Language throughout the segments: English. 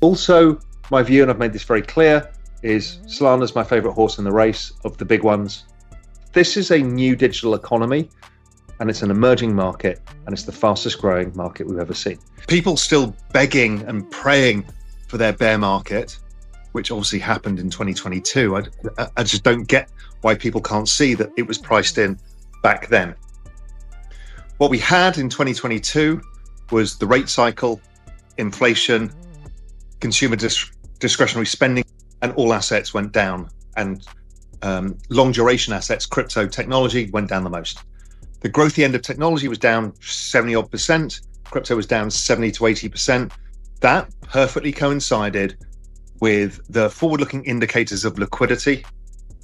Also, my view, and I've made this very clear, is Solana's my favorite horse in the race of the big ones. This is a new digital economy, and it's an emerging market, and it's the fastest growing market we've ever seen. People still begging and praying for their bear market, which obviously happened in 2022. I just don't get why people can't see that it was priced in back then. What we had in 2022 was the rate cycle, inflation, consumer discretionary spending, and all assets went down. And long duration assets, crypto technology, went down the most. The growthy end of technology was down 70-odd%. Crypto was down 70 to 80%. That perfectly coincided with the forward-looking indicators of liquidity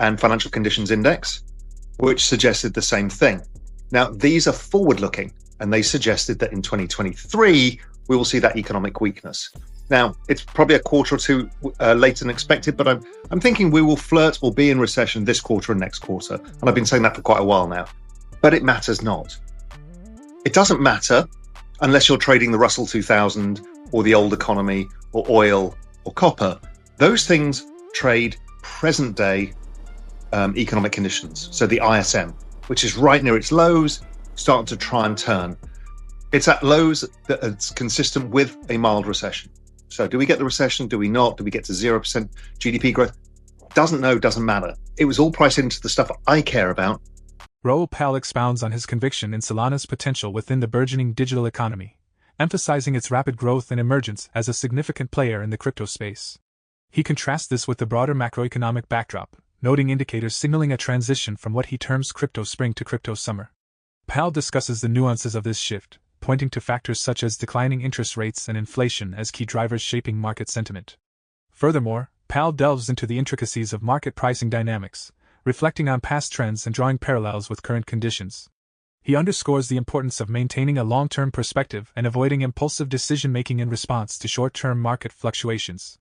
and financial conditions index, which suggested the same thing. Now, these are forward-looking, and they suggested that in 2023, we will see that economic weakness. Now, it's probably a quarter or two later than expected, but I'm thinking we will flirt or be in recession this quarter and next quarter. And I've been saying that for quite a while now. But it matters not. It doesn't matter unless you're trading the Russell 2000 or the old economy or oil or copper. Those things trade present day economic conditions. So the ISM, which is right near its lows, starting to try and turn. It's at lows that it's consistent with a mild recession. So do we get the recession? Do we not? Do we get to 0% GDP growth? Doesn't matter. It was all priced into the stuff I care about. Raoul Pal expounds on his conviction in Solana's potential within the burgeoning digital economy, emphasizing its rapid growth and emergence as a significant player in the crypto space. He contrasts this with the broader macroeconomic backdrop, noting indicators signaling a transition from what he terms crypto spring to crypto summer. Pal discusses the nuances of this shift, pointing to factors such as declining interest rates and inflation as key drivers shaping market sentiment. Furthermore, Pal delves into the intricacies of market pricing dynamics, reflecting on past trends and drawing parallels with current conditions. He underscores the importance of maintaining a long-term perspective and avoiding impulsive decision-making in response to short-term market fluctuations.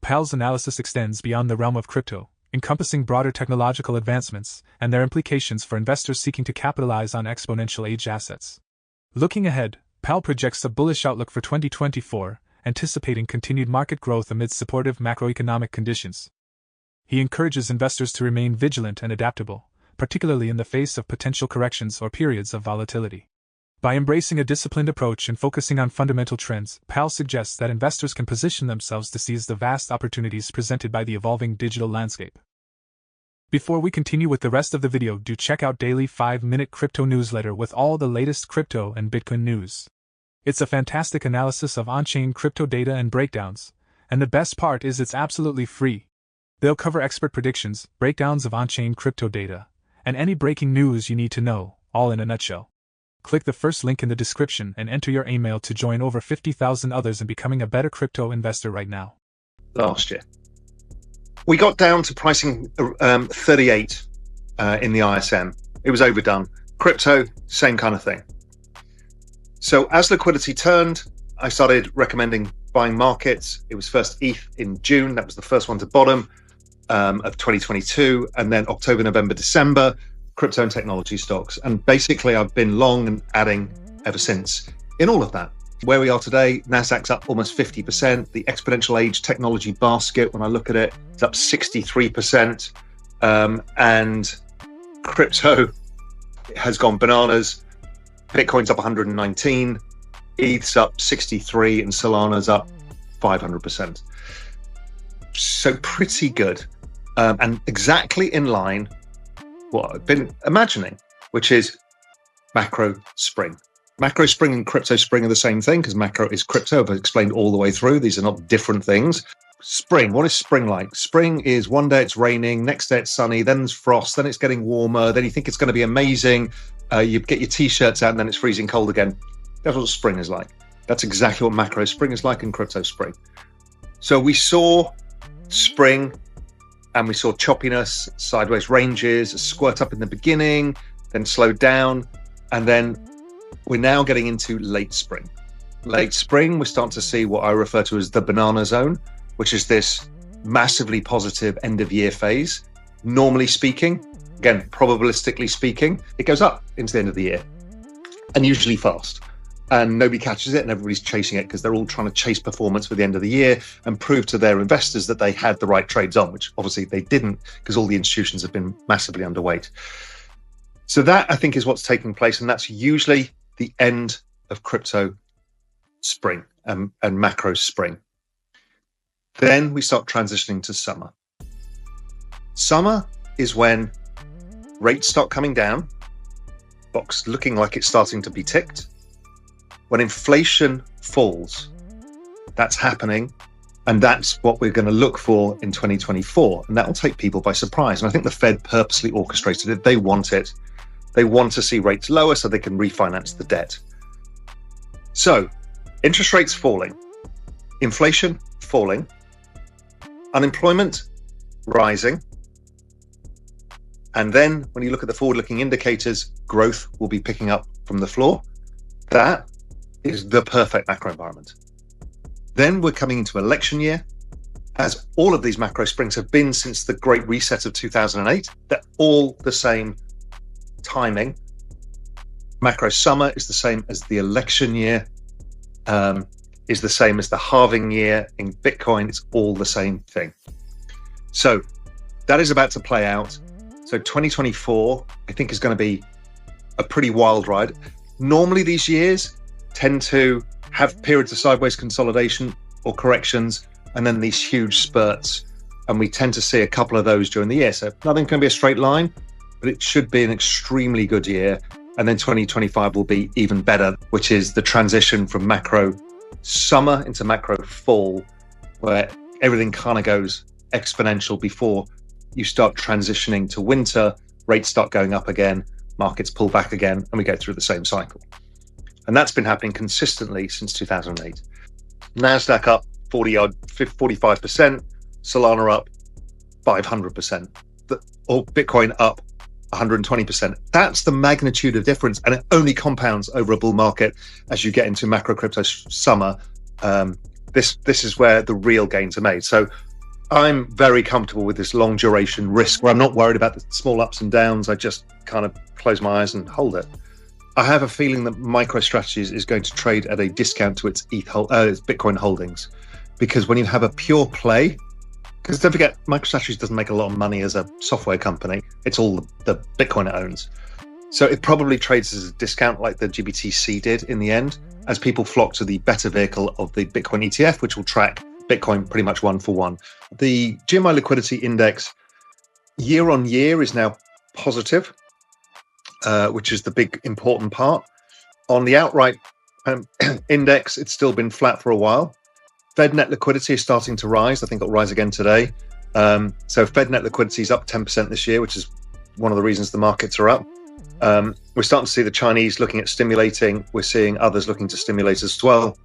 Pal's analysis extends beyond the realm of crypto, encompassing broader technological advancements and their implications for investors seeking to capitalize on exponential age assets. Looking ahead, Pal projects a bullish outlook for 2024, anticipating continued market growth amid supportive macroeconomic conditions. He encourages investors to remain vigilant and adaptable, particularly in the face of potential corrections or periods of volatility. By embracing a disciplined approach and focusing on fundamental trends, Pal suggests that investors can position themselves to seize the vast opportunities presented by the evolving digital landscape. Before we continue with the rest of the video, do check out Daily 5-Minute Crypto Newsletter with all the latest crypto and Bitcoin news. It's a fantastic analysis of on-chain crypto data and breakdowns, and the best part is it's absolutely free. They'll cover expert predictions, breakdowns of on-chain crypto data, and any breaking news you need to know, all in a nutshell. Click the first link in the description and enter your email to join over 50,000 others in becoming a better crypto investor right now. Last year, we got down to pricing 38 in the ISM. It was overdone. Crypto, same kind of thing. So as liquidity turned, I started recommending buying markets. It was first ETH in June. That was the first one to bottom of 2022. And then October, November, December, crypto and technology stocks. And basically, I've been long and adding ever since in all of that. Where we are today, Nasdaq's up almost 50%. The exponential age technology basket, when I look at it, it's up 63%. And crypto has gone bananas. Bitcoin's up 119, ETH's up 63, and Solana's up 500%. So pretty good. And exactly in line what I've been imagining, which is macro spring. Macro spring and crypto spring are the same thing because macro is crypto. I've explained all the way through. These are not different things. Spring, what is spring like? Spring is one day it's raining, next day it's sunny, then there's frost, then it's getting warmer, then you think it's going to be amazing. You get your t-shirts out and then it's freezing cold again. That's what spring is like. That's exactly what macro spring is like and crypto spring. So we saw spring and we saw choppiness, sideways ranges, a squirt up in the beginning, then slowed down, and then we're now getting into late spring. Late spring, we're starting to see what I refer to as the banana zone, which is this massively positive end of year phase. Normally speaking, again, probabilistically speaking, it goes up into the end of the year and usually fast. and nobody catches it, and everybody's chasing it because they're all trying to chase performance for the end of the year and prove to their investors that they had the right trades on, which obviously they didn't, because all the institutions have been massively underweight. So that, I think, is what's taking place, and that's usually the end of crypto spring and macro spring. Then we start transitioning to summer. Summer is when rates start coming down, box looking like it's starting to be ticked. When inflation falls, that's happening, and that's what we're going to look for in 2024, and that will take people by surprise. And I think the Fed purposely orchestrated it. They want it. They want to see rates lower so they can refinance the debt. So, interest rates falling, inflation falling, unemployment rising, and then when you look at the forward-looking indicators, growth will be picking up from the floor. That is the perfect macro environment. Then we're coming into election year, as all of these macro springs have been since the Great Reset of 2008. They're all the same timing. Macro summer is the same as the election year, is the same as the halving year in Bitcoin. It's all the same thing. So that is about to play out. So 2024, I think, is going to be a pretty wild ride. Normally these years tend to have periods of sideways consolidation or corrections, and then these huge spurts. And we tend to see a couple of those during the year. So nothing's going to be a straight line, but it should be an extremely good year. And then 2025 will be even better, which is the transition from macro summer into macro fall, where everything kind of goes exponential before you start transitioning to winter, rates start going up again, markets pull back again, and we go through the same cycle. And that's been happening consistently since 2008. NASDAQ up 45%, Solana up 500%, or Bitcoin up 120%. That's the magnitude of difference, and it only compounds over a bull market as you get into macro crypto summer. This is where the real gains are made. So I'm very comfortable with this long duration risk, where I'm not worried about the small ups and downs. I just kind of close my eyes and hold it. I have a feeling that MicroStrategies is going to trade at a discount to its Bitcoin holdings, because when you have a pure play, because don't forget, MicroStrategies doesn't make a lot of money as a software company. It's all the Bitcoin it owns. So it probably trades as a discount like the GBTC did in the end, as people flock to the better vehicle of the Bitcoin ETF, which will track Bitcoin pretty much one for one. The GMI liquidity index year on year is now positive, which is the big important part. On the outright index, it's still been flat for a while. Fed net liquidity is starting to rise. I think it'll rise again today. So Fed net liquidity is up 10% this year, which is one of the reasons the markets are up. We're starting to see the Chinese looking at stimulating. We're seeing others looking to stimulate as well.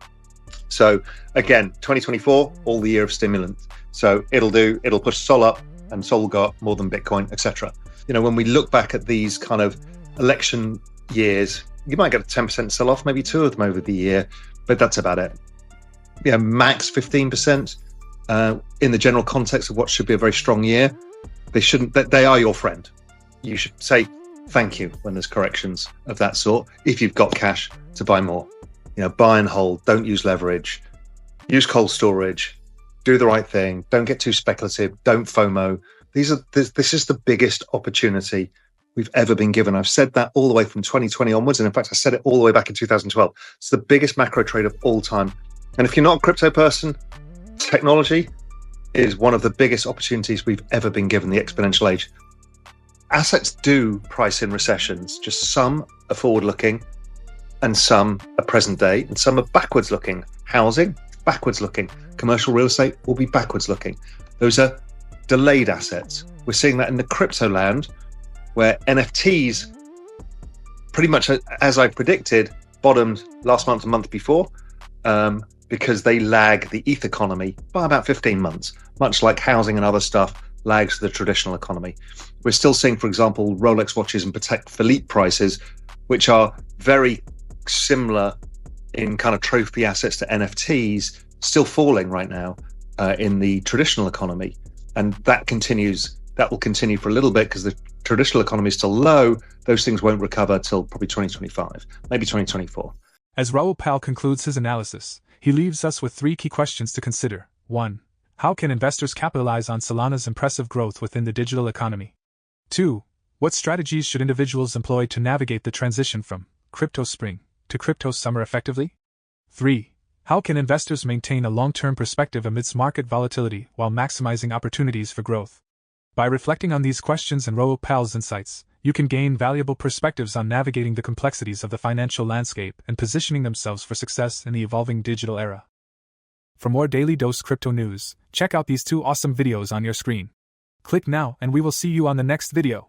So again, 2024, all the year of stimulant. So it'll push Sol up, and Sol will go up more than Bitcoin, etc. You know, when we look back at these kind of election years, you might get a 10% sell off, maybe two of them over the year, but that's about it. Yeah, max 15% in the general context of what should be a very strong year. They are your friend. You should say thank you when there's corrections of that sort, if you've got cash to buy more. You know, buy and hold, don't use leverage, use cold storage, do the right thing, don't get too speculative, don't FOMO. This is the biggest opportunity we've ever been given. I've said that all the way from 2020 onwards, and in fact I said it all the way back in 2012. It's the biggest macro trade of all time. And if you're not a crypto person, technology is one of the biggest opportunities we've ever been given, the exponential age. Assets do price in recessions, just some are forward-looking and some are present day and some are backwards-looking. Housing, backwards-looking. Commercial real estate will be backwards-looking. Those are delayed assets. We're seeing that in the crypto land, where NFTs, pretty much as I predicted, bottomed last month and month before, because they lag the ETH economy by about 15 months, much like housing and other stuff lags the traditional economy. We're still seeing, for example, Rolex watches and Patek Philippe prices, which are very similar in kind of trophy assets to NFTs, still falling right now in the traditional economy. And that will continue for a little bit, because the traditional economy is still low. Those things won't recover till probably 2025, maybe 2024. As Raoul Pal concludes his analysis, he leaves us with 3 key questions to consider. 1. How can investors capitalize on Solana's impressive growth within the digital economy? 2. What strategies should individuals employ to navigate the transition from crypto spring to crypto summer effectively? 3. How can investors maintain a long-term perspective amidst market volatility while maximizing opportunities for growth? By reflecting on these questions and Raoul Pal's insights, you can gain valuable perspectives on navigating the complexities of the financial landscape and positioning themselves for success in the evolving digital era. For more Daily Dose Crypto news, check out these 2 awesome videos on your screen. Click now and we will see you on the next video.